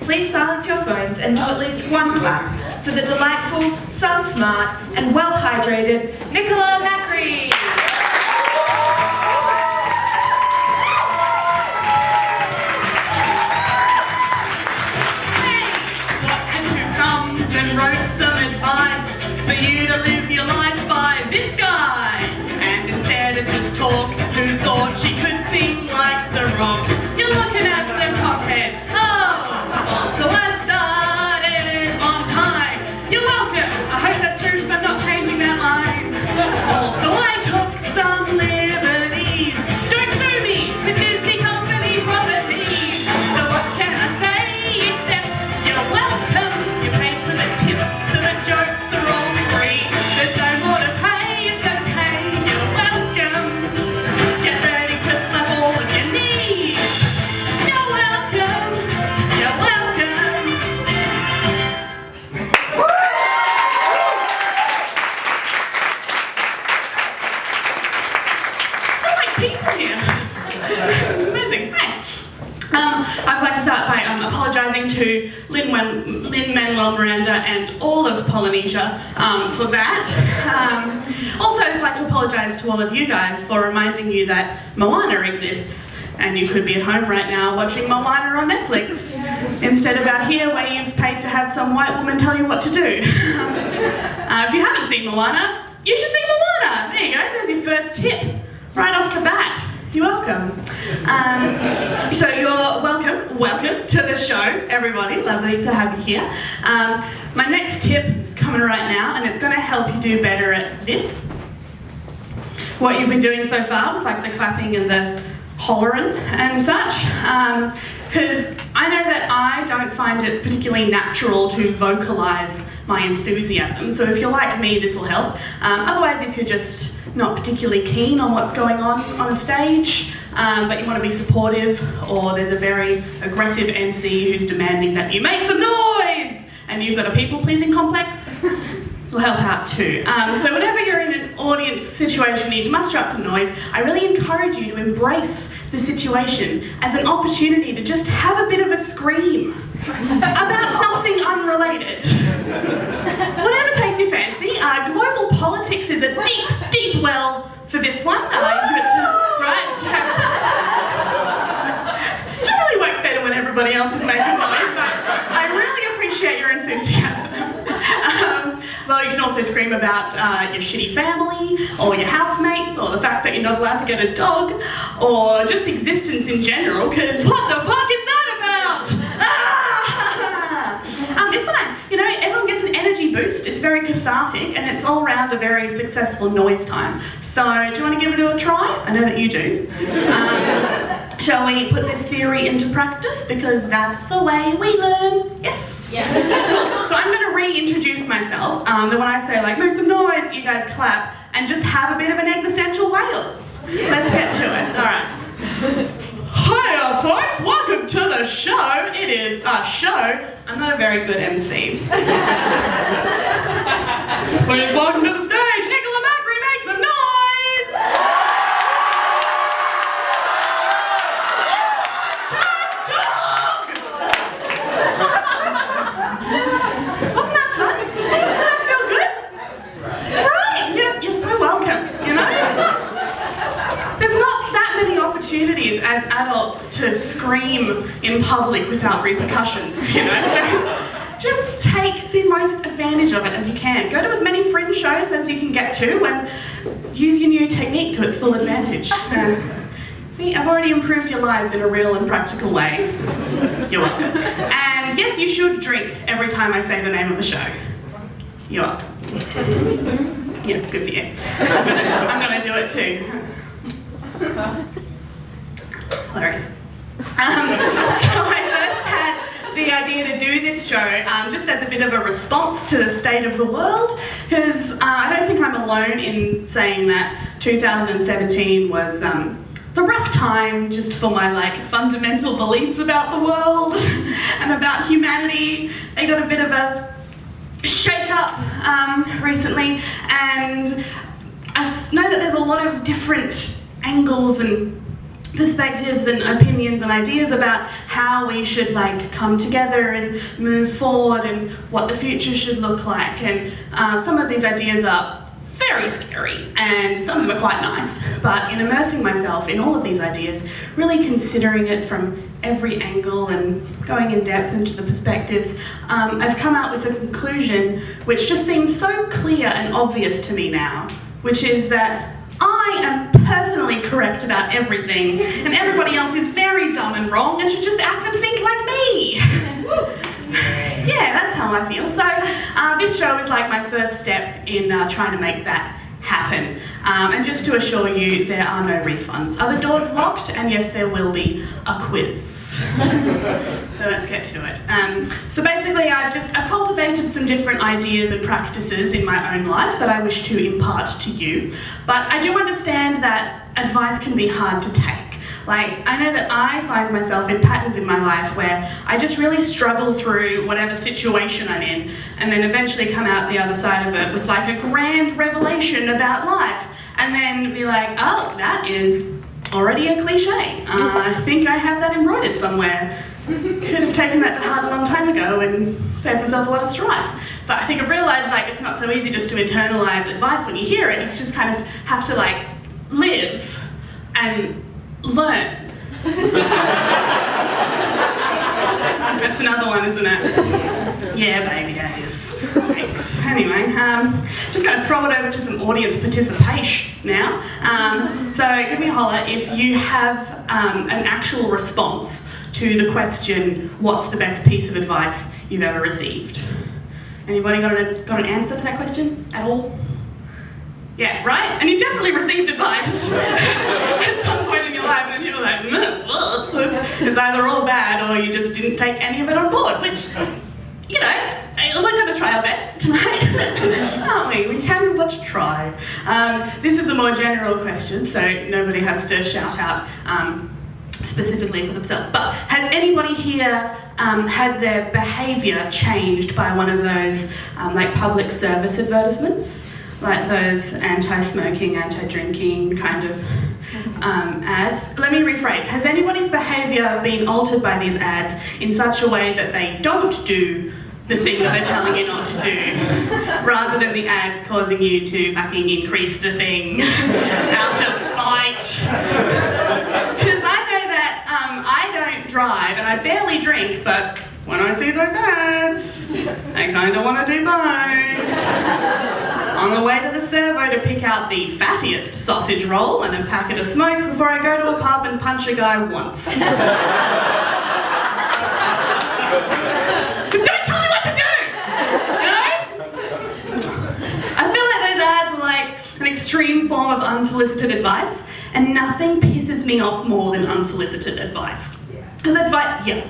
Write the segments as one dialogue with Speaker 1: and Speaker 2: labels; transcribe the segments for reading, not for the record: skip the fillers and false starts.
Speaker 1: please silence your phones and do at least one clap for the delightful, sun-smart and well-hydrated Nicola Macri.
Speaker 2: And wrote some advice for you to live your life by this guy. And instead of just talk, who thought she could sing like The Rock? You're looking at them cockhead. Oh, so I started on time. You're welcome. I hope that's true because I'm not changing that line. Also, I took some liberties. Don't sue me with Disney company properties. So what can I say except you're welcome. You paid for the tips, so the jokes are all free. There's no more to pay, it's okay. You're welcome. Get ready to slap all of your knees. You're welcome. You're welcome. There's like people here. It's amazing. Hi. I'd like to start by apologising to Lin-Manuel Miranda and all of Polynesia for that. Also, I'd like to apologise to all of you guys for reminding you that Moana exists, and you could be at home right now watching Moana on Netflix instead of out here where you've paid to have some white woman tell you what to do. If you haven't seen Moana, you should see Moana. There you go, there's your first tip right off the bat. You're welcome. So you're welcome to the show, everybody. Lovely to have you here. My next tip is coming right now, and it's going to help you do better at this. What you've been doing so far with like the clapping and the hollering and such. Because I know that I don't find it particularly natural to vocalise my enthusiasm. So if you're like me, this will help. Otherwise, if you're just not particularly keen on what's going on a stage, but you want to be supportive, or there's a very aggressive MC who's demanding that you make some noise, and you've got a people-pleasing complex, will help out too. So whenever you're in an audience situation, you need to muster up some noise. I really encourage you to embrace the situation as an opportunity to just have a bit of a scream about something unrelated. Whatever takes your fancy. Global politics is a deep, deep well for this one. Right? Generally works better when everybody else is making noise, but I really appreciate your enthusiasm. Well, you can also scream about your shitty family, or your housemates, or the fact that you're not allowed to get a dog, or just existence in general, because what the fuck is that about? It's fine. You know, everyone gets an energy boost. It's very cathartic, and it's all around a very successful noise time. So, do you want to give it a try? I know that you do. Shall we put this theory into practice? Because that's the way we learn. Yes? Yeah. Cool. So I'm going to reintroduce myself. Then when I say, like, make some noise, you guys clap, and just have a bit of an existential wail. Let's get to it. All right. Hiya, folks. Welcome to the show. It is a show. I'm not a very good MC. Please welcome to the stage, Nicola Macri. Make some noise. Wasn't that fun? Did that feel good? Right? You're so welcome, you know? There's not that many opportunities as adults to scream in public without repercussions, you know? So just take the most advantage of it as you can. Go to as many fringe shows as you can get to and use your new technique to its full advantage. See, I've already improved your lives in a real and practical way. You're welcome. And yes, you should drink every time I say the name of the show. You're welcome. Yeah, good for you. I'm gonna do it too. Hilarious. So I first had the idea to do this show just as a bit of a response to the state of the world, because I don't think I'm alone in saying that 2017 was it's a rough time just for my like fundamental beliefs about the world and about humanity. They got a bit of a shake-up recently, and I know that there's a lot of different angles and perspectives and opinions and ideas about how we should like come together and move forward and what the future should look like. And some of these ideas are very scary, and some of them are quite nice, but in immersing myself in all of these ideas, really considering it from every angle and going in depth into the perspectives, I've come out with a conclusion which just seems so clear and obvious to me now, which is that I am personally correct about everything, and everybody else is very dumb and wrong and should just act and think like me. Yeah, that's how I feel. So this show is like my first step in trying to make that happen. And just to assure you, there are no refunds. Are the doors locked? And yes, there will be a quiz. So let's get to it. So basically, I've cultivated some different ideas and practices in my own life that I wish to impart to you. But I do understand that advice can be hard to take. Like, I know that I find myself in patterns in my life where I just really struggle through whatever situation I'm in, and then eventually come out the other side of it with like a grand revelation about life, and then be like, oh, that is already a cliche. I think I have that embroidered somewhere. Could have taken that to heart a long time ago and saved myself a lot of strife. But I think I've realised like it's not so easy just to internalise advice when you hear it. You just kind of have to like live and learn. That's another one, isn't it? Yeah, baby, that is. Thanks. Anyway, just going to throw it over to some audience participation now. So give me a holler if you have an actual response to the question, what's the best piece of advice you've ever received? Anybody got an answer to that question at all? Yeah, right? And you've definitely received advice at some point in your life, and you're like, it's either all bad or you just didn't take any of it on board, which, you know, we're going to try our best tonight, aren't we? We can but try. This is a more general question, so nobody has to shout out specifically for themselves. But has anybody here had their behaviour changed by one of those like public service advertisements? Like those anti-smoking, anti-drinking kind of ads. Let me rephrase. Has anybody's behaviour been altered by these ads in such a way that they don't do the thing that they're telling you not to do, rather than the ads causing you to fucking increase the thing out of spite? Because I know that I don't drive and I barely drink, but when I see those ads, I kind of want to do both. On the way to the servo to pick out the fattiest sausage roll and a packet of smokes before I go to a pub and punch a guy once. Because don't tell me what to do! You know? I feel like those ads are like an extreme form of unsolicited advice, and nothing pisses me off more than unsolicited advice. Because advice, yeah.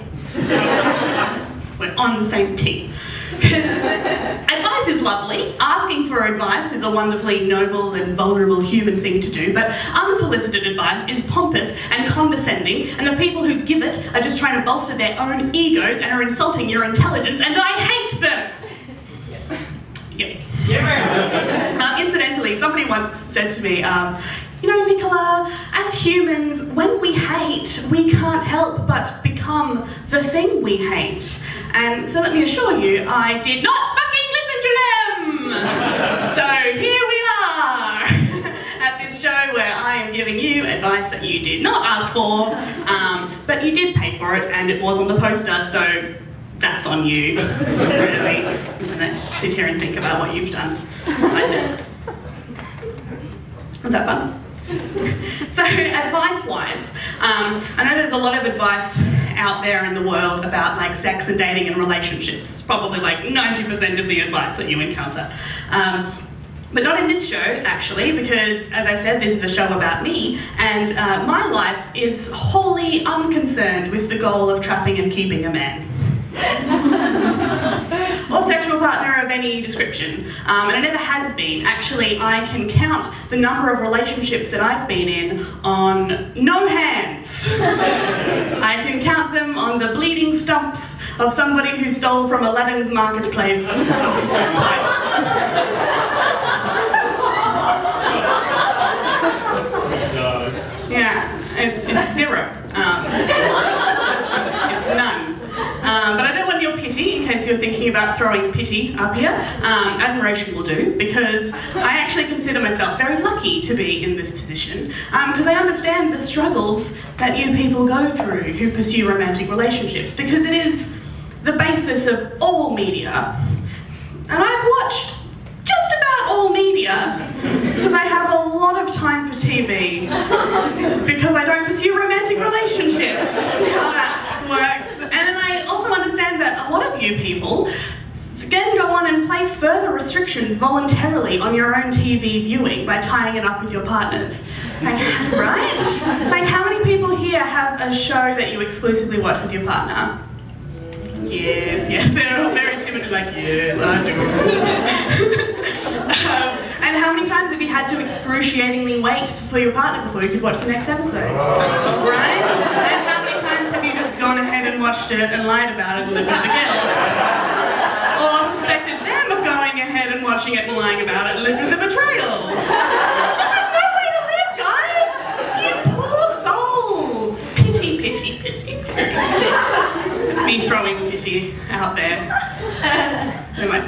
Speaker 2: We're on the same team. Because advice is lovely. Asking for advice is a wonderfully noble and vulnerable human thing to do, but unsolicited advice is pompous and condescending, and the people who give it are just trying to bolster their own egos and are insulting your intelligence, and I hate them! Yeah. Incidentally, somebody once said to me, you know, Nicola, as humans, when we hate, we can't help but become the thing we hate. And so let me assure you, I did not fucking listen to them! So here we are at this show where I am giving you advice that you did not ask for, but you did pay for it and it was on the poster, so that's on you, really, isn't it? Sit here and think about what you've done. Was that fun? So advice-wise, I know there's a lot of advice out there in the world about like sex and dating and relationships. It's probably like 90% of the advice that you encounter. But not in this show, actually, because as I said, this is a show about me, and my life is wholly unconcerned with the goal of trapping and keeping a man. Or sexual partner of any description, and it never has been. Actually, I can count the number of relationships that I've been in on no hands. I can count them on the bleeding stumps of somebody who stole from Aladdin's marketplace twice. Yeah, it's zero. It's none. But I don't want your pity, in case you're thinking about throwing pity up here. Admiration will do, because I actually consider myself very lucky to be in this position, because I understand the struggles that you people go through who pursue romantic relationships, because it is the basis of all media. And I've watched just about all media, because I have a lot of time for TV, because I don't pursue romantic relationships, to see how that works. And then I also understand that a lot of you people can go on and place further restrictions voluntarily on your own TV viewing by tying it up with your partners. Like, right? Like, how many people here have a show that you exclusively watch with your partner? Yes, they're all very timid, like, yes, I do. And how many times have you had to excruciatingly wait for your partner before you could watch the next episode? Right? And how many times have you just gone ahead and watched it and lied about it and lived with the guilt? Or suspected them of going ahead and watching it and lying about it and lived with the betrayal? This is no way to live, guys! You poor souls! Pity, pity, pity, pity. It's me throwing pity out there. Never mind.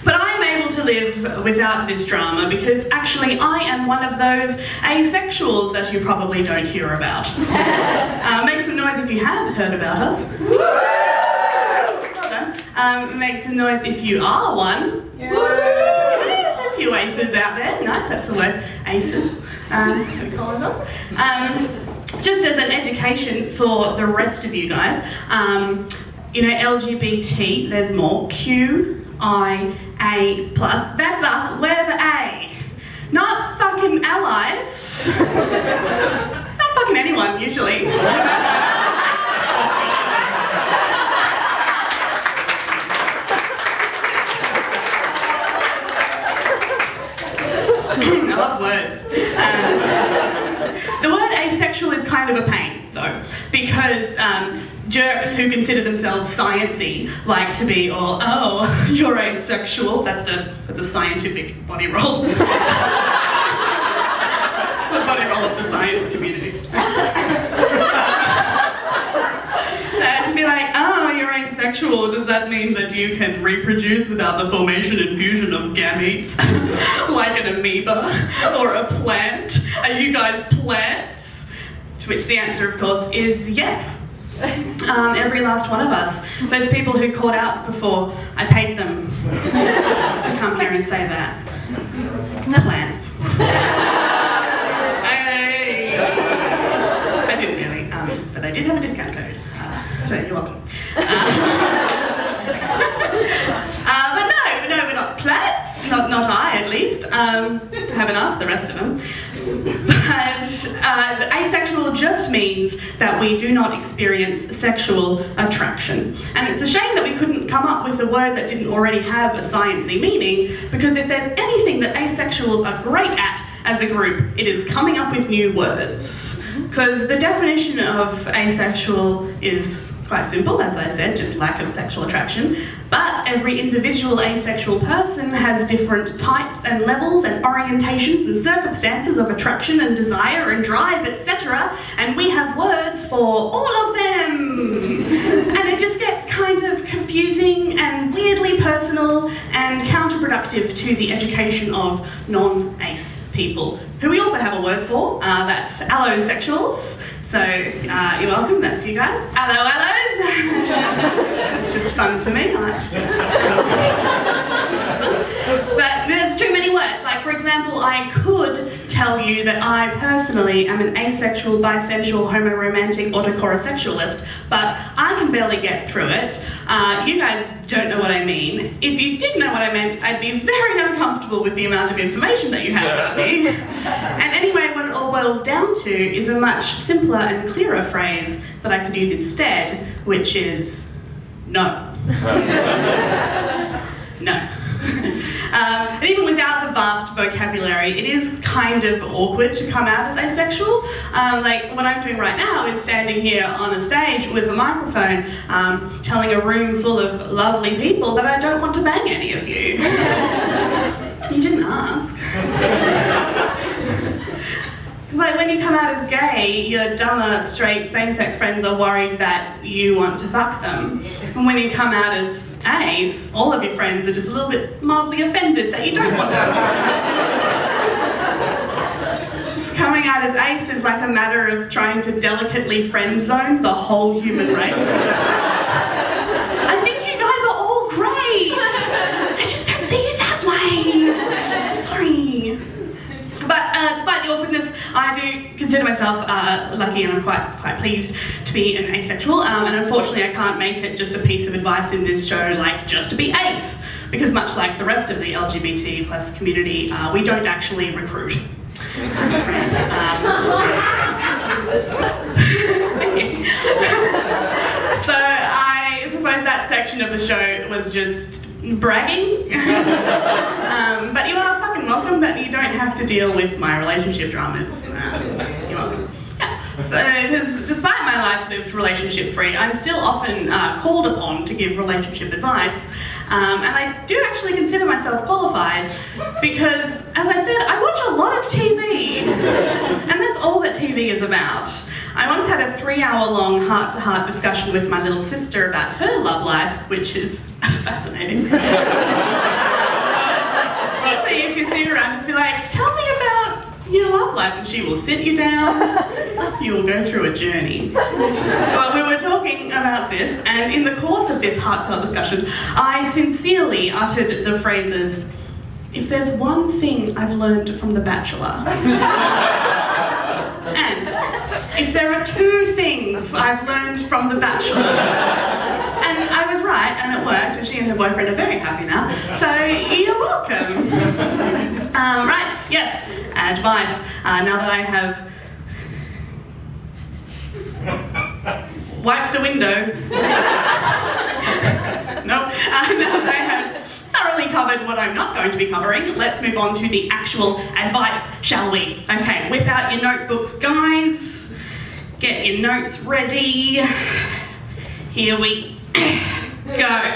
Speaker 2: But I'm able to live without this drama because actually I am one of those asexuals that you probably don't hear about. Make some noise if you have heard about us. Make some noise if you are one. There's a few aces out there. Nice, that's the word, aces. We call those. Just as an education for the rest of you guys, you know, LGBT, there's more. QIA+, that's us, we're the A. Not fucking allies. Not fucking anyone, usually. I love words. The word asexual is kind of a pain, though, because jerks who consider themselves sciencey like to be all, oh, you're asexual. That's a scientific body roll. It's the body roll of the science community. To be like, oh, you're asexual, does that mean that you can reproduce without the formation and fusion of gametes? Like an amoeba or a plant? Are you guys plants? To which the answer, of course, is yes. Every last one of us. Those people who called out before, I paid them to come here and say that. Plants. I didn't really, but I did have a discount code. So you're welcome. But no, we're not plants. Not I, at least. I haven't asked the rest of them. But asexual just means that we do not experience sexual attraction. And it's a shame that we couldn't come up with a word that didn't already have a sciencey meaning, because if there's anything that asexuals are great at as a group, it is coming up with new words. Because the definition of asexual is quite simple, as I said, just lack of sexual attraction. But every individual asexual person has different types and levels and orientations and circumstances of attraction and desire and drive, etc. And we have words for all of them. And it just gets kind of confusing and weirdly personal and counterproductive to the education of non-ace people, who we also have a word for, that's allosexuals. So, you're welcome, that's you guys. Allos! It's just fun for me, I like to do it. But there's too many words. Like, for example, I could tell you that I personally am an asexual, bisexual, homoromantic, autocorosexualist, but I can barely get through it. You guys don't know what I mean. If you did know what I meant, I'd be very uncomfortable with the amount of information that you have about me. And anyway, what it all boils down to is a much simpler and clearer phrase that I could use instead, which is no. No. And even without the vast vocabulary, it is kind of awkward to come out as asexual. Like what I'm doing right now is standing here on a stage with a microphone, telling a room full of lovely people that I don't want to bang any of you. You didn't ask. Because like when you come out as gay, your dumber, straight, same-sex friends are worried that you want to fuck them. And when you come out as ace, all of your friends are just a little bit mildly offended that you don't want to fuck them. Coming out as ace is like a matter of trying to delicately friend zone the whole human race. I think you guys are all great. I just don't see you that way. Sorry. But despite the awkwardness, I do consider myself lucky, and I'm quite pleased to be an asexual. And unfortunately, I can't make it just a piece of advice in this show, like just to be ace, because much like the rest of the LGBT plus community, we don't actually recruit. So I suppose that section of the show was just bragging. But you are fucking welcome, that you don't have to deal with my relationship dramas. You're welcome. Yeah. So, because despite my life lived relationship-free, I'm still often called upon to give relationship advice. And I do actually consider myself qualified because, as I said, I watch a lot of TV. And that's all that TV is about. I once had a 3-hour-long heart-to-heart discussion with my little sister about her love life, which is fascinating. So you can see her around, just be like, tell me about your love life, and she will sit you down. You will go through a journey. Well, we were talking about this, and in the course of this heartfelt discussion, I sincerely uttered the phrases, if there's one thing I've learned from The Bachelor, and if there are 2 things I've learned from The Bachelor, and I was right, and it worked, and she and her boyfriend are very happy now, so you're welcome. Right, yes, advice. Now that I have wiped a window, now that I have thoroughly covered what I'm not going to be covering, let's move on to the actual advice, shall we? Okay, whip out your notebooks, guys. Get your notes ready. Here we go.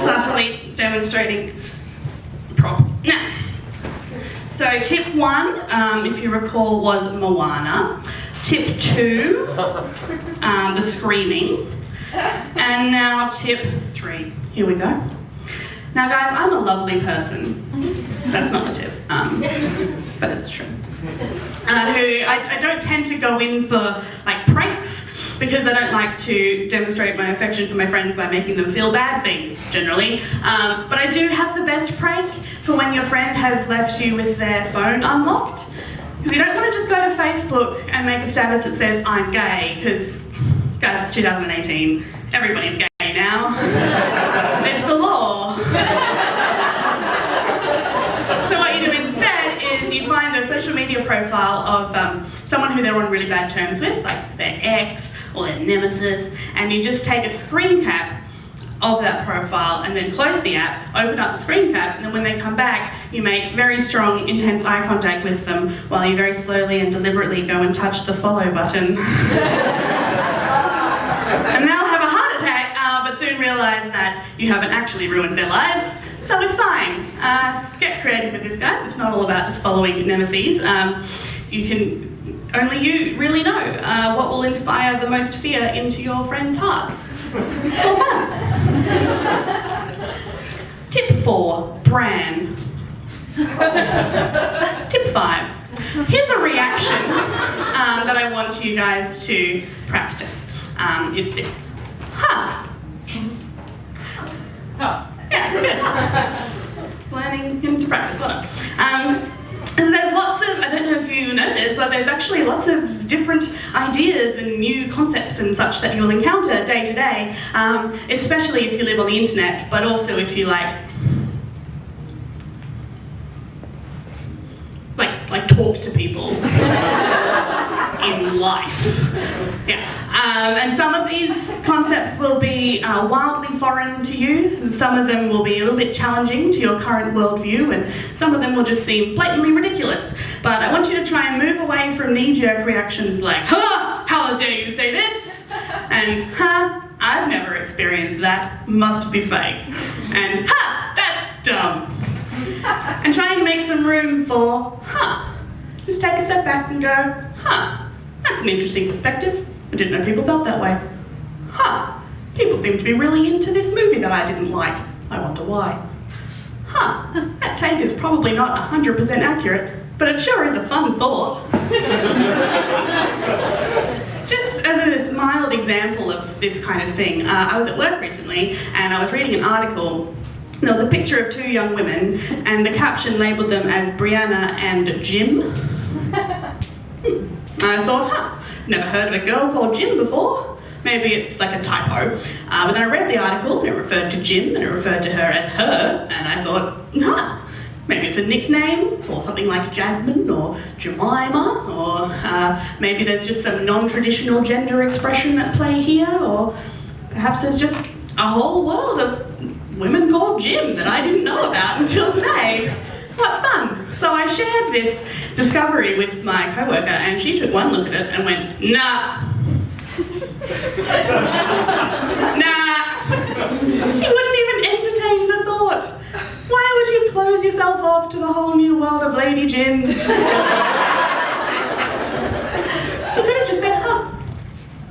Speaker 2: Subtly demonstrating prop. Now, so tip 1, if you recall, was Moana. Tip 2, the screaming. And now tip 3. Here we go. Now guys, I'm a lovely person. That's not the tip, but it's true. I don't tend to go in for like pranks, because I don't like to demonstrate my affection for my friends by making them feel bad things, generally. But I do have the best prank for when your friend has left you with their phone unlocked. Because you don't want to just go to Facebook and make a status that says, I'm gay, because, guys, it's 2018. Everybody's gay now. It's the law. So what you do instead is you find a social media profile of someone who they're on really bad terms with, like their ex or their nemesis, and you just take a screen cap of that profile and then close the app, open up the screen cap, and then when they come back, you make very strong, intense eye contact with them while you very slowly and deliberately go and touch the follow button. And they'll have a heart attack, but soon realise that you haven't actually ruined their lives, so it's fine. Get creative with this, guys. It's not all about just following nemesis. Only you really know what will inspire the most fear into your friends' hearts. It's all fun. Tip 4, Bran. Tip 5, here's a reaction that I want you guys to practice. It's this. Huh. Oh. Yeah, good. Learning into practice, well done. So there's lots of, I don't know if you know this, but there's actually lots of different ideas and new concepts and such that you'll encounter day to day, especially if you live on the internet, but also if you like talk to people in life. Yeah. And some of these concepts will be wildly foreign to you, and some of them will be a little bit challenging to your current worldview, and some of them will just seem blatantly ridiculous. But I want you to try and move away from knee-jerk reactions like, "Ha! How dare you say this?" and "Ha! I've never experienced that, must be fake," and "Ha! That's dumb." And try and make some room for, "Huh, just take a step back and go, huh, that's an interesting perspective. I didn't know people felt that way. Huh, people seem to be really into this movie that I didn't like. I wonder why. Huh, that take is probably not 100% accurate, but it sure is a fun thought. Just as a mild example of this kind of thing, I was at work recently and I was reading an article. There was a picture of two young women and the caption labelled them as Brianna and Jim. I thought, never heard of a girl called Jim before. Maybe it's like a typo. But then I read the article and it referred to Jim and it referred to her as her, and I thought, maybe it's a nickname for something like Jasmine or Jemima, or maybe there's just some non-traditional gender expression at play here, or perhaps there's just a whole world of women called Jim that I didn't know about until today. What fun! So I shared this discovery with my coworker and she took one look at it and went, nah. Nah. She wouldn't even entertain the thought. Why would you close yourself off to the whole new world of Lady Jims? She could have just said, huh.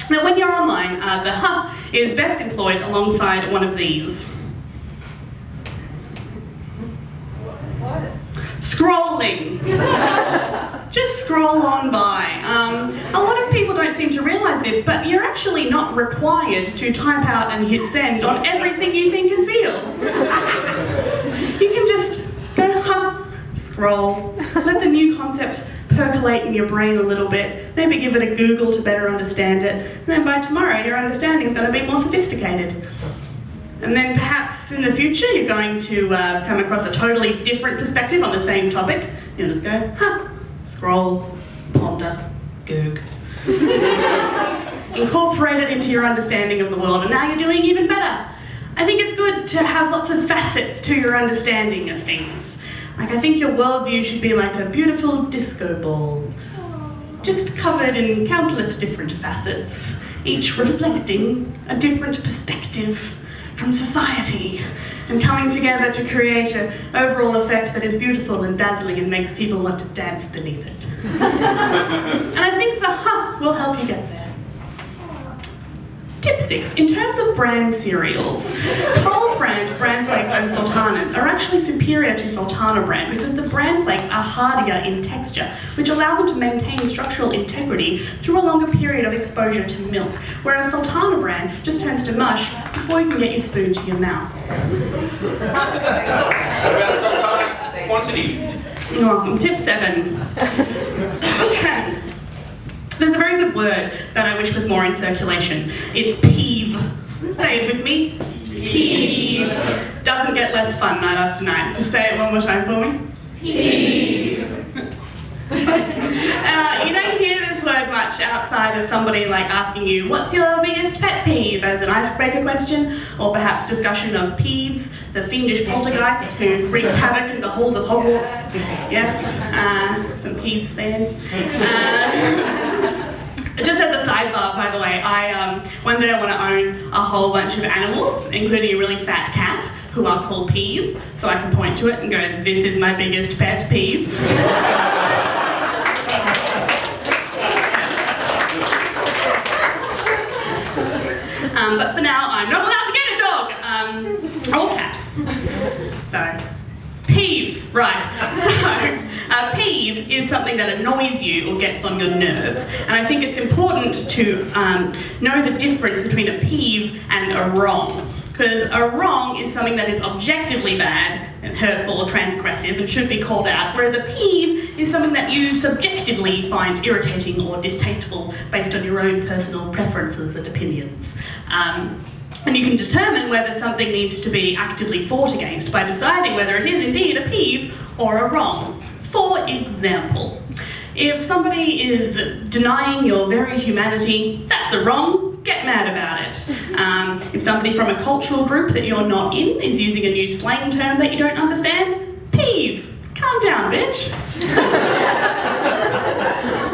Speaker 2: Now when you're online, the huh is best employed alongside one of these.
Speaker 3: What?
Speaker 2: Scrolling. Just scroll on by. A lot of people don't seem to realise this, but you're actually not required to type out and hit send on everything you think and feel. You can just go, scroll, let the new concept percolate in your brain a little bit, maybe give it a Google to better understand it, and then by tomorrow your understanding is going to be more sophisticated. And then perhaps in the future you're going to come across a totally different perspective on the same topic. You'll just go, scroll, ponder, goog. Incorporate it into your understanding of the world, and now you're doing even better. I think it's good to have lots of facets to your understanding of things. Like, I think your worldview should be like a beautiful disco ball, just covered in countless different facets, each reflecting a different perspective from society, and coming together to create an overall effect that is beautiful and dazzling and makes people want to dance beneath it. And I think the will help you get there. Tip 6. In terms of brand cereals, Coles brand, Bran Flakes and Sultanas are actually superior to Sultana brand because the Bran Flakes are hardier in texture, which allow them to maintain structural integrity through a longer period of exposure to milk, whereas Sultana brand just turns to mush before you can get your spoon to your mouth.
Speaker 4: What about Sultana quantity?
Speaker 2: You're welcome. Tip 7. There's a very good word that I wish was more in circulation. It's peeve. Say it with me. Peeve. Doesn't get less fun night after night. Just say it one more time for me. Peeve. You don't hear this word much outside of somebody like asking you, what's your biggest pet peeve, as an icebreaker question, or perhaps discussion of Peeves, the fiendish poltergeist who wreaks havoc in the halls of Hogwarts. Yes, some Peeves fans. Just as a sidebar, by the way, one day I want to own a whole bunch of animals, including a really fat cat, who are called Peeve, so I can point to it and go, this is my biggest pet peeve. But for now, I'm not allowed to get a dog, or cat. So, peeves, right. So, a peeve is something that annoys you or gets on your nerves. And I think it's important to know the difference between a peeve and a wrong. Because a wrong is something that is objectively bad and hurtful or transgressive and should be called out, whereas a peeve is something that you subjectively find irritating or distasteful based on your own personal preferences and opinions. And you can determine whether something needs to be actively fought against by deciding whether it is indeed a peeve or a wrong. For example, if somebody is denying your very humanity, that's a wrong. Get mad about it. If somebody from a cultural group that you're not in is using a new slang term that you don't understand, peeve. Calm down, bitch.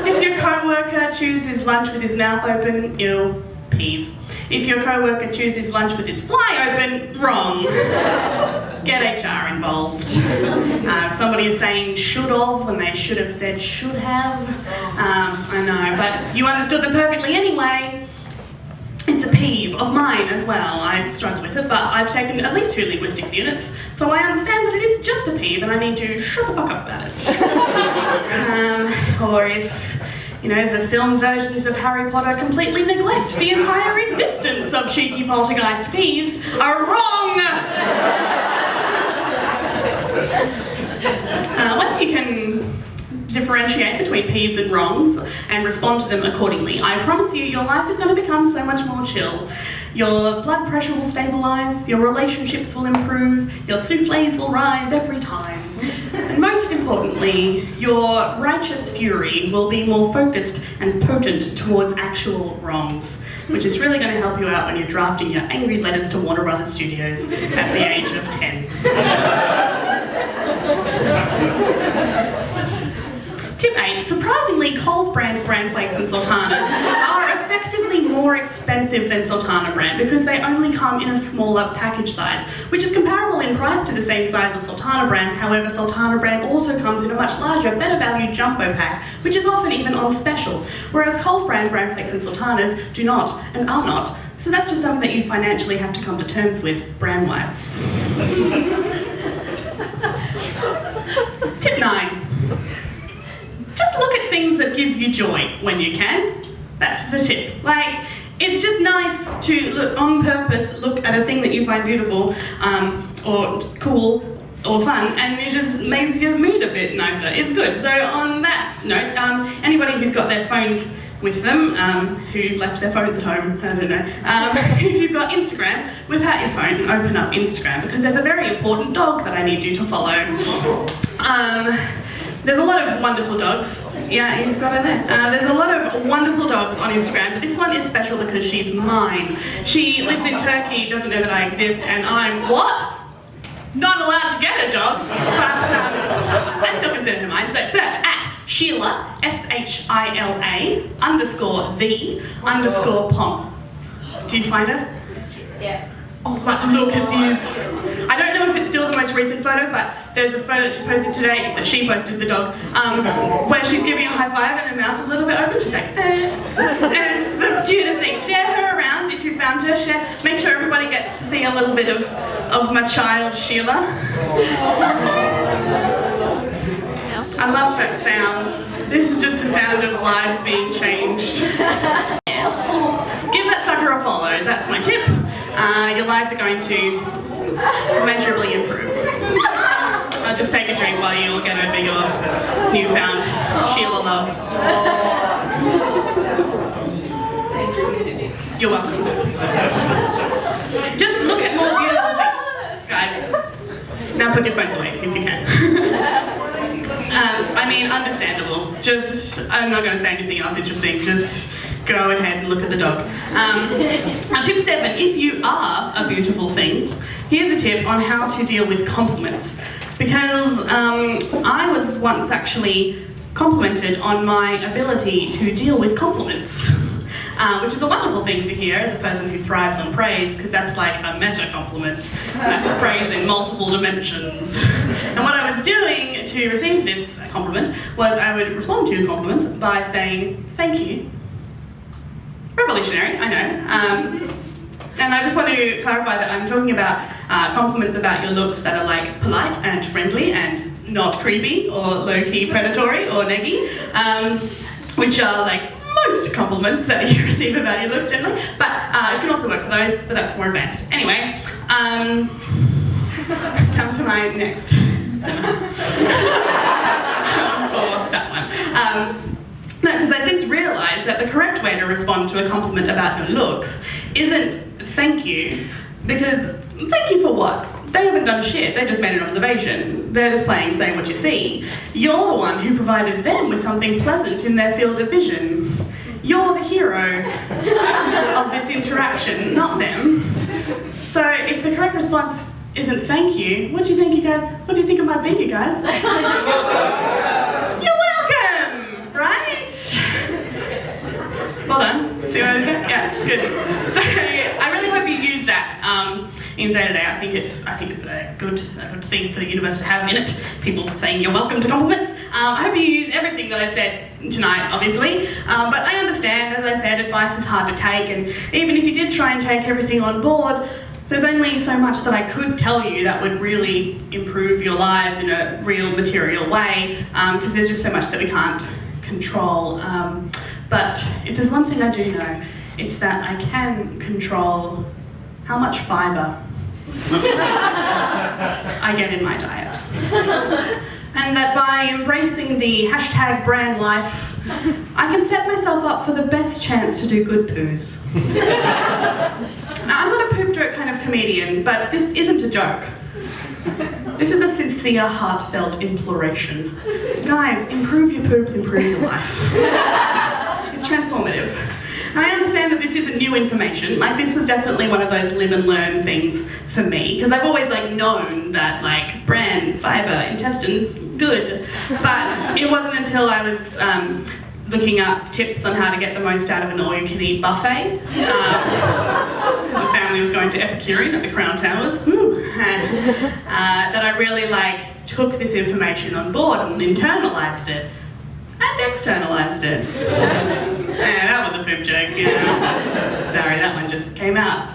Speaker 2: If your co-worker chews his lunch with his mouth open, ew, peeve. If your co-worker chews his lunch with his fly open, wrong. get HR involved. If somebody is saying should have when they should have said should have, I know, but you understood them perfectly anyway. It's a peeve of mine as well. I struggle with it, but I've taken at least 2 linguistics units, so I understand that it is just a peeve and I need to shut the fuck up about it. Or if, you know, the film versions of Harry Potter completely neglect the entire existence of cheeky poltergeist peeves are wrong! Once you can differentiate between peeves and wrongs and respond to them accordingly, I promise you your life is going to become so much more chill. Your blood pressure will stabilise, your relationships will improve, your soufflés will rise every time. And most importantly, your righteous fury will be more focused and potent towards actual wrongs, which is really going to help you out when you're drafting your angry letters to Warner Brothers Studios at the age of 10. Tip 8. Surprisingly, Coles brand flakes and sultanas are effectively more expensive than Sultana brand because they only come in a smaller package size, which is comparable in price to the same size of Sultana brand. However, Sultana brand also comes in a much larger, better value jumbo pack, which is often even on special, whereas Coles brand flakes and sultanas do not and are not. So that's just something that you financially have to come to terms with, brand-wise. Tip 9. Just look at things that give you joy when you can. That's the tip. Like, it's just nice to look on purpose, look at a thing that you find beautiful, or cool, or fun, and it just makes your mood a bit nicer. It's good. So on that note, anybody who's got their phones with them, who left their phones at home, I don't know. If you've got Instagram, whip out your phone and open up Instagram, because there's a very important dog that I need you to follow. There's a lot of wonderful dogs. Yeah, you've got it there. There's a lot of wonderful dogs on Instagram. This one is special because she's mine. She lives in Turkey, doesn't know that I exist, and I'm, what? Not allowed to get a dog, but I still consider her mine. So search at Sheila, SHILA_the_pom. Do you find her?
Speaker 3: Yeah.
Speaker 2: Oh, look at this. I don't know if it's still the most recent photo, but there's a photo that she posted today, that she posted, the dog, where she's giving a high five and her mouth's a little bit open. She's like, eh. And it's the cutest thing. Share her around if you found her. Make sure everybody gets to see a little bit of my child, Sheila. I love that sound. This is just the sound of lives being changed. Yes. Give that sucker a follow. That's my tip. Your lives are going to measurably improve. I'll just take a drink while you all get over your newfound Sheila love. You're welcome. Just look at more beautiful things, guys. Now put your phones away if you can. I mean, understandable. I'm not going to say anything else interesting. Just go ahead and look at the dog. Now, tip 7, if you are a beautiful thing, here's a tip on how to deal with compliments. Because I was once actually complimented on my ability to deal with compliments. Which is a wonderful thing to hear as a person who thrives on praise, because that's like a meta compliment. That's praise in multiple dimensions. And what I was doing to receive this compliment was I would respond to compliments by saying, thank you. Revolutionary, I know. And I just want to clarify that I'm talking about compliments about your looks that are like polite and friendly and not creepy or low-key predatory or neggy, which are like most compliments that you receive about your looks generally, but it can also work for those, but that's more advanced. Anyway, come to my next seminar. Or that one. No, because I since realised that the correct way to respond to a compliment about your looks isn't thank you, because thank you for what? They haven't done shit, they just made an observation. They're just playing say what you see. You're the one who provided them with something pleasant in their field of vision. You're the hero of this interaction, not them. So if the correct response isn't thank you, what do you think, you guys? What do you think it might be, you guys? You're welcome, right? Well done. See what I did there? Yeah, good. So I really hope you use that in day to day. I think it's a good thing for the universe to have in it. People saying you're welcome to compliments. I hope you use everything that I've said tonight, obviously. But I understand, as I said, advice is hard to take, and even if you did try and take everything on board, there's only so much that I could tell you that would really improve your lives in a real material way, because there's just so much that we can't control. But if there's one thing I do know, it's that I can control how much fibre I get in my diet. And that by embracing the hashtag brand life, I can set myself up for the best chance to do good poos. Now, I'm not a poop joke kind of comedian, but this isn't a joke. This is a sincere, heartfelt imploration. Guys, improve your poops, improve your life. It's transformative. And I understand that this isn't new information. Like, this is definitely one of those live and learn things for me, because I've always known that bran, fibre, intestines, good. But it wasn't until I was looking up tips on how to get the most out of an all-you-can-eat buffet. The family was going to Epicurean at the Crown Towers. That I really took this information on board and internalized it. And externalized it. Yeah, that was a poop joke. Yeah. Sorry, that one just came out.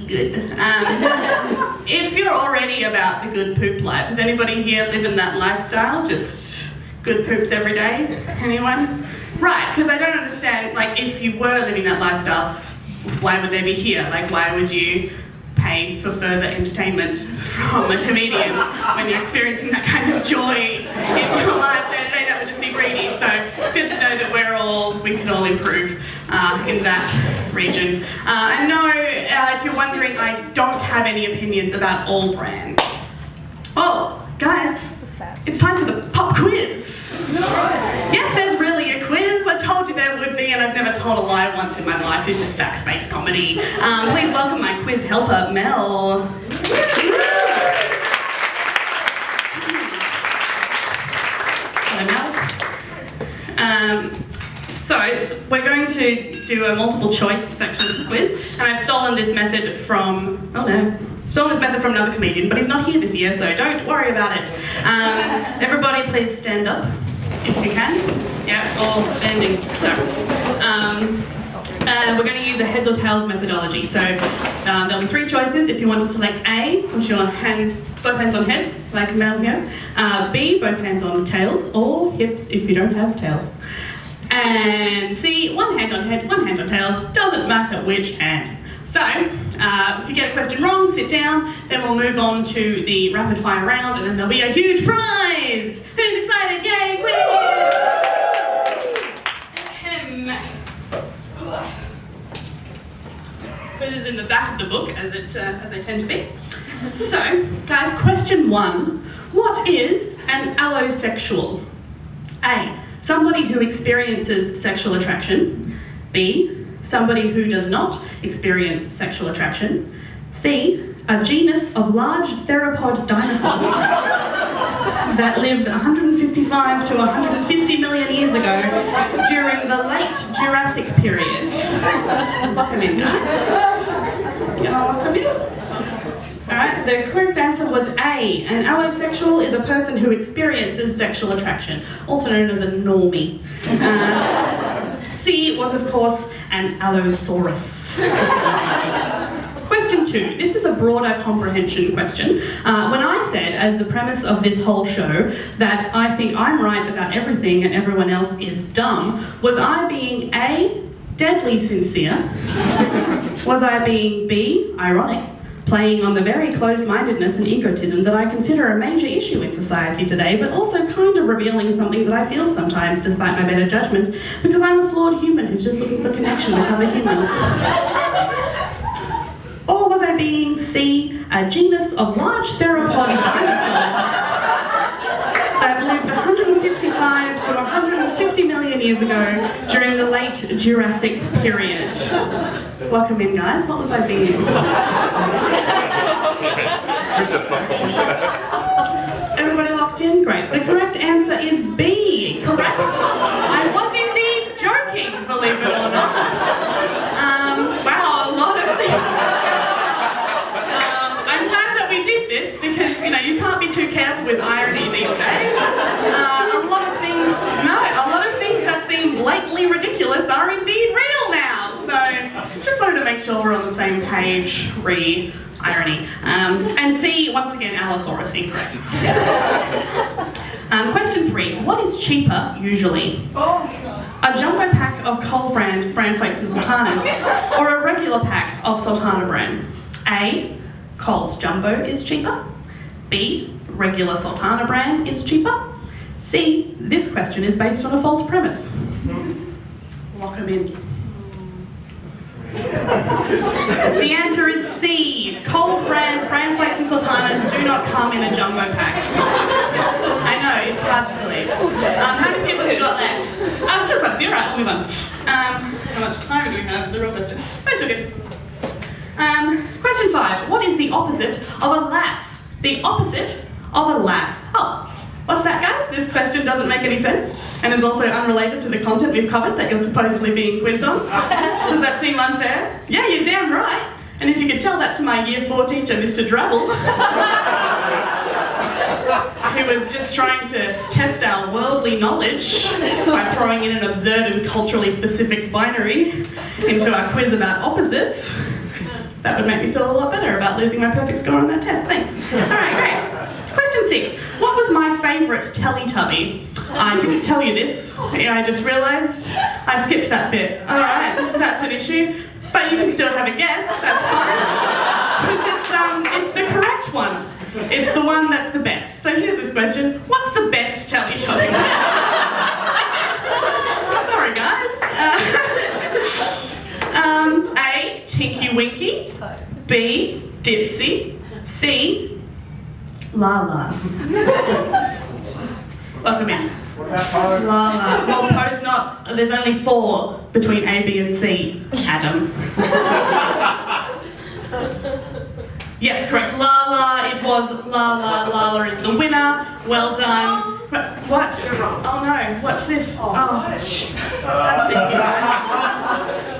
Speaker 2: Good. If you're already about the good poop life, does anybody here live in that lifestyle? Just good poops every day? Anyone? Right, because I don't understand, if you were living that lifestyle, why would they be here? Why would you pay for further entertainment from a comedian when you're experiencing that kind of joy in your life day to day? That would just be greedy. So it's good to know that we can all improve in that region. And no, if you're wondering, I don't have any opinions about all brands. Oh, guys, it's time for the pop quiz. Yes, there's really a quiz. I told you there would be, and I've never told a lie once in my life. This is facts-based comedy. Please welcome my quiz helper, Mel. Hello, Mel. So we're going to do a multiple choice section of this quiz, and I've stolen this method from another comedian, but he's not here this year, so don't worry about it. Everybody please stand up, if you can. Yeah, all standing sucks. We're going to use a heads or tails methodology, so there'll be 3 choices. If you want to select A, put your hands, both hands on head, like Mel here. B, both hands on tails, or hips if you don't have tails. And C, one hand on head, one hand on tails, doesn't matter which hand. So, if you get a question wrong, sit down, then we'll move on to the rapid fire round, and then there'll be a huge prize! Who's excited? Yay, quiz! Quiz is in the back of the book, as they tend to be. So, guys, question 1. What is an allosexual? A, somebody who experiences sexual attraction. B, somebody who does not experience sexual attraction. C, a genus of large theropod dinosaur that lived 155 to 150 million years ago during the late Jurassic period. Welcome in, guys. Alright, the correct answer was A. An allosexual is a person who experiences sexual attraction, also known as a normie. C was, of course, an allosaurus. Question 2. This is a broader comprehension question. When I said, as the premise of this whole show, that I think I'm right about everything and everyone else is dumb, was I being A, deadly sincere? Was I being B, ironic, playing on the very closed-mindedness and egotism that I consider a major issue in society today, but also kind of revealing something that I feel sometimes, despite my better judgment, because I'm a flawed human who's just looking for connection with other humans? Or was I being C, a genus of large theropod dinosaurs that lived 155 to 150 million years ago during the late Jurassic period? Welcome in, guys. What was I being? Everybody locked in? Great. The correct answer is B. Correct. I was indeed joking, believe it or not. Wow, a lot of with irony these days. A lot of things that seem blatantly ridiculous are indeed real now. So just wanted to make sure we're on the same page, irony. And C, once again, Allosaurus, incorrect. Question 3. What is cheaper, usually? A jumbo pack of Coles brand flakes and sultanas, or a regular pack of sultana brand? A, Coles jumbo is cheaper. B, regular sultana brand is cheaper. C, this question is based on a false premise. Lock 'em in. The answer is C. Coles brand flakes and sultanas do not come in a jumbo pack. I know, it's hard to believe. How many people who got that? Still quite a few, right, we'll move on. How much time do we have is the real question. That's so good. Question 5. What is the opposite of a lass? The opposite of a lass. Oh, what's that, guys? This question doesn't make any sense and is also unrelated to the content we've covered that you're supposedly being quizzed on. Does that seem unfair? Yeah, you're damn right. And if you could tell that to my Year 4 teacher, Mr. Drabble, who was just trying to test our worldly knowledge by throwing in an absurd and culturally specific binary into our quiz about opposites, that would make me feel a lot better about losing my perfect score on that test. Thanks. Alright, great. Question 6. What was my favourite Teletubby? I didn't tell you this. I just realised I skipped that bit. Alright, that's an issue. But you can still have a guess, that's fine. Because it's the correct one. It's the one that's the best. So here's this question. What's the best Teletubby? Sorry, guys. A, Tinky Winky. B, Dipsy. C, Lala. Welcome in. Lala. Well, Poe's not. There's only 4 between A, B, and C, Adam. Yes, correct. Lala. It was Lala. Lala is the winner. Well done. What? Oh no. What's this? Oh. What's happening here, guys?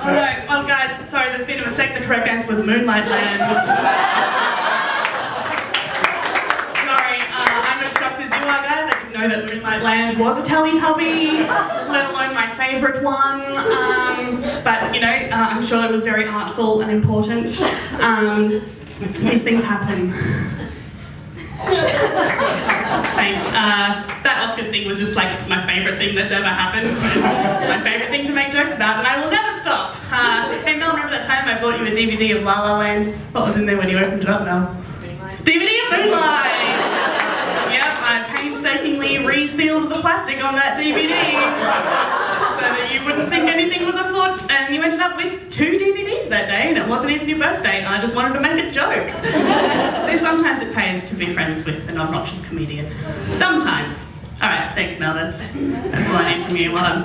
Speaker 2: Oh no. Oh, guys, sorry, there's been a mistake. The correct answer was Moonlight Land. I'm as shocked as you are, guys. I didn't know that Moonlight Land was a Teletubby, let alone my favourite one. But, you know, I'm sure it was very artful and important. These things happen. Thanks. That Oscars thing was just like my favourite thing that's ever happened. My favourite thing to make jokes about, and I will never stop. Hey Mel, remember that time I bought you a DVD of La La Land? What was in there when you opened it up, Mel? DVD of Moonlight! Yep, I painstakingly resealed the plastic on that DVD so that you wouldn't think anything was afoot, and you ended up with 2 DVDs that day, and it wasn't even your birthday. I just wanted to make a joke. Sometimes it pays to be friends with an obnoxious comedian. Sometimes. Alright, thanks Mel, that's all I need from you. Well done.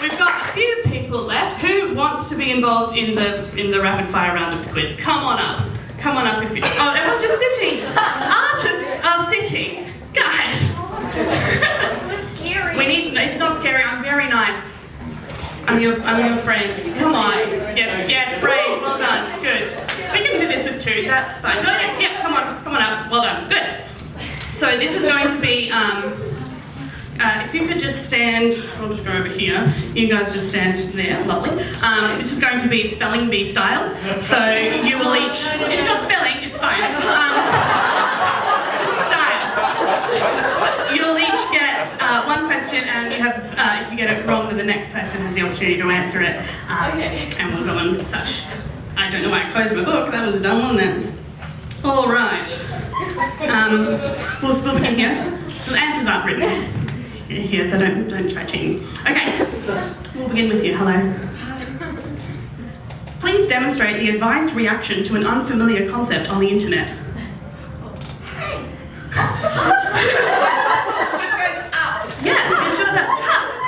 Speaker 2: We've got a few people left. Who wants to be involved in the rapid fire round of the quiz? Come on up. Come on up if you... Oh, everyone's just sitting. Artists are sitting. Guys.
Speaker 3: It's scary.
Speaker 2: It's not scary, I'm very nice. I'm your friend. Come on. Yes, brave. Well done. Good. We can do this with 2, that's fine. No, yes, yeah, come on up. Well done. Good. So this is going to be, if you could just stand, I'll just go over here. You guys just stand there, lovely. This is going to be spelling bee style. So you will each, it's not spelling, it's fine. Style. You'll each get 1 question, and you have, if you get it wrong, then the next person has the opportunity to answer it. And we'll go on such. I don't know why I closed my book, that was dumb, wasn't it? All right. We'll begin here. The answers aren't written here, so don't try cheating. Okay, we'll begin with you. Hello. Please demonstrate the advised reaction to an unfamiliar concept on the internet. Yeah, you sure that.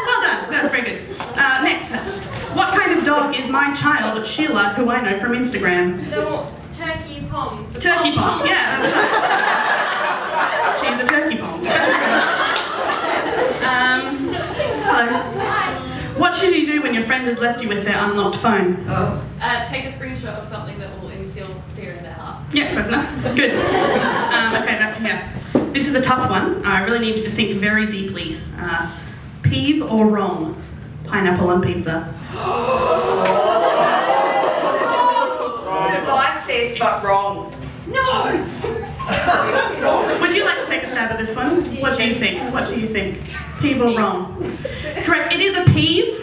Speaker 2: Well done, that's very good. Next person. What kind of dog is my child, Sheila, who I know from Instagram?
Speaker 3: Turkey pom.
Speaker 2: Turkey pom, yeah, that's right. She's a turkey pom. Hello. What should you do when your friend has left you with their unlocked phone?
Speaker 3: Take a screenshot of something that will instill fear in their heart.
Speaker 2: Yeah, close enough. Good. Okay, back to here. This is a tough one. I really need you to think very deeply. Peeve or wrong? Pineapple on pizza.
Speaker 5: Divisive, but wrong.
Speaker 3: No!
Speaker 2: Would you like to take a stab at this one? What do you think? What do you think? Peeve or wrong? Correct, it is a peeve.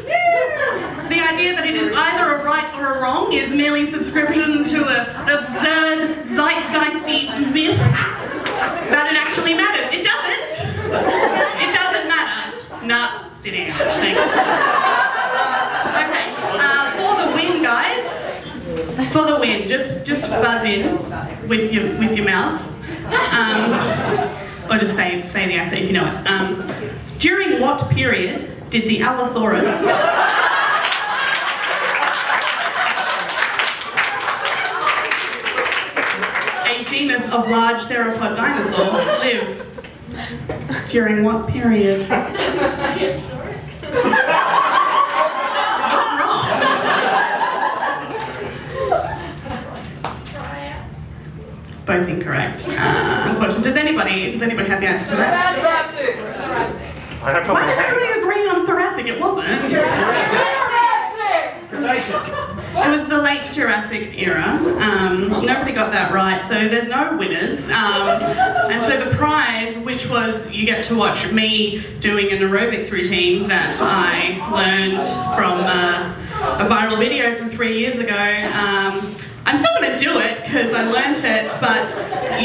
Speaker 2: The idea that it is either a right or a wrong is merely subscription to an absurd zeitgeisty myth that it actually matters. It doesn't. It doesn't matter. Nah, sit down. Thanks. Okay, for the win, guys. For the win, just buzz in with your mouths. Or just say the answer if you know it. During what period did the Allosaurus a genus of large theropod dinosaur live? During what period? Not wrong. Both incorrect. Unfortunately, does anybody have the answer to that? Why is everybody agreeing on Thoracic? It wasn't. It was the late Jurassic era. Nobody got that right, so there's no winners. And so the prize, which was you get to watch me doing an aerobics routine that I learned from a viral video from 3 years ago. I'm still going to do it because I learnt it, but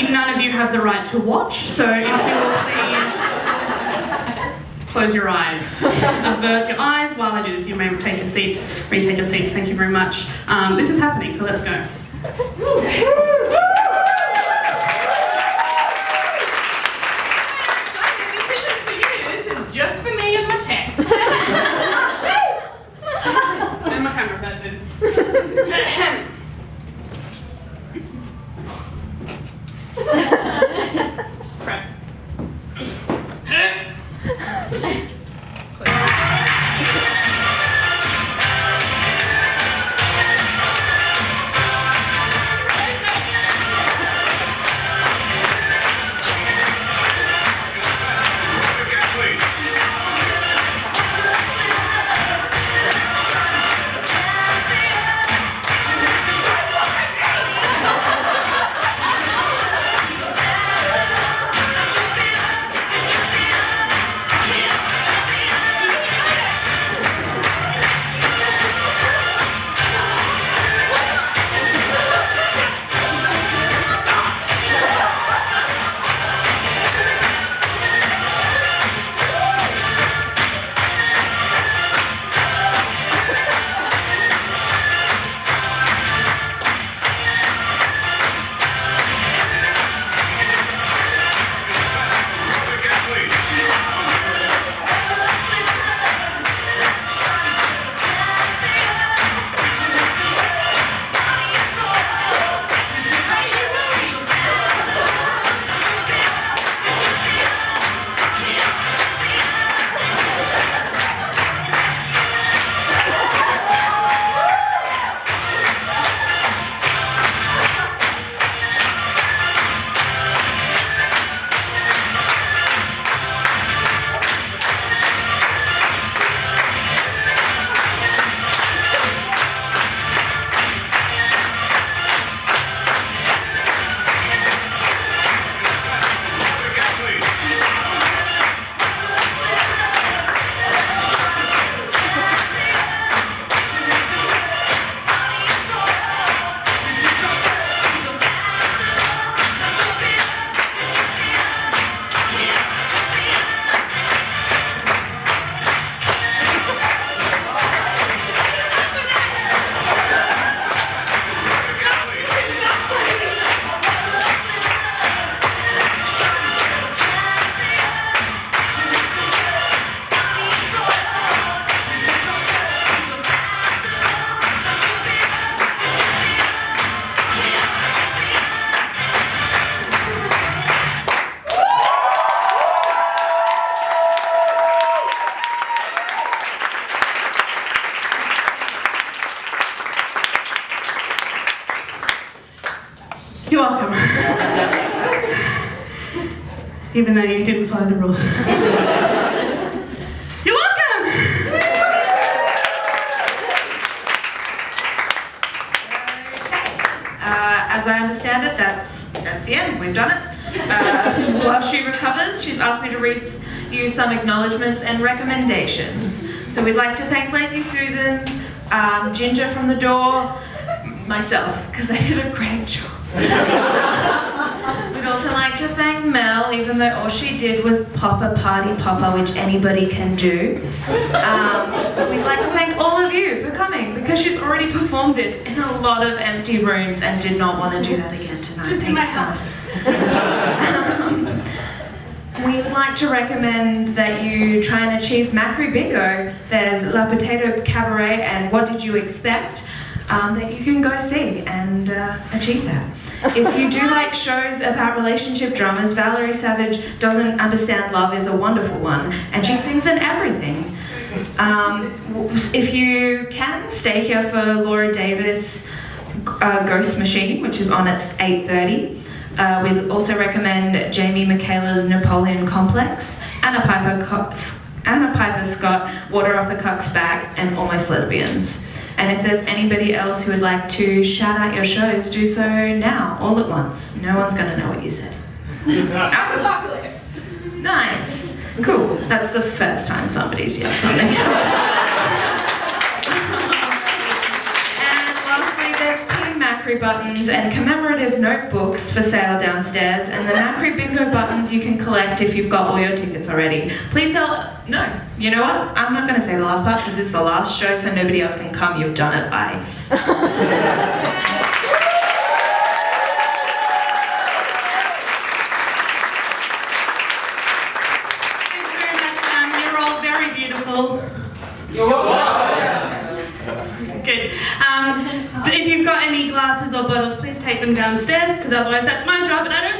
Speaker 2: none of you have the right to watch, so if you will please close your eyes. Avert your eyes while I do this. You may take your seats, retake your seats. Thank you very much. This is happening, so let's go. This is just for me and my tech. And my camera person. Just prep. You're welcome. Even though you didn't follow the rules. You're welcome!
Speaker 1: As I understand it, that's the end. We've done it. While she recovers, she's asked me to read you some acknowledgements and recommendations. So we'd like to thank Lazy Susans, Ginger from the door, myself, because I did a great job. We'd also like to thank Mel, even though all she did was pop a party popper, which anybody can do. We'd like to thank all of you for coming, because she's already performed this in a lot of empty rooms and did not want to do that again tonight.
Speaker 2: Just in my
Speaker 1: Thanks,
Speaker 2: house.
Speaker 1: We'd like to recommend that you try and achieve Macri Bingo. There's La Potato Cabaret and What Did You Expect? That you can go see and achieve that. If you do like shows about relationship dramas, Valerie Savage Doesn't Understand Love is a wonderful one, and she sings in everything. If you can, stay here for Laura Davis' Ghost Machine, which is on at 8:30. We'd also recommend Jamie Michaela's Napoleon Complex, Anna Piper Scott, Water Off a Cuck's Back, and Almost Lesbians. And if there's anybody else who would like to shout out your shows, do so now, all at once. No one's going to know what you said.
Speaker 3: Apocalypse.
Speaker 1: Nice. Cool. That's the first time somebody's yelled something. And lastly, there's Team Macri buttons and commemorative notebooks for sale downstairs, and the Macri bingo buttons you can collect if you've got all your tickets already. Please tell... No. You know what? I'm not going to say the last part because it's the last show, so nobody else can come. You've done it. Bye.
Speaker 2: Thanks very much, you're all very beautiful.
Speaker 4: You're welcome.
Speaker 2: Good. But if you've got any glasses or bottles, please take them downstairs, because otherwise that's my job and I don't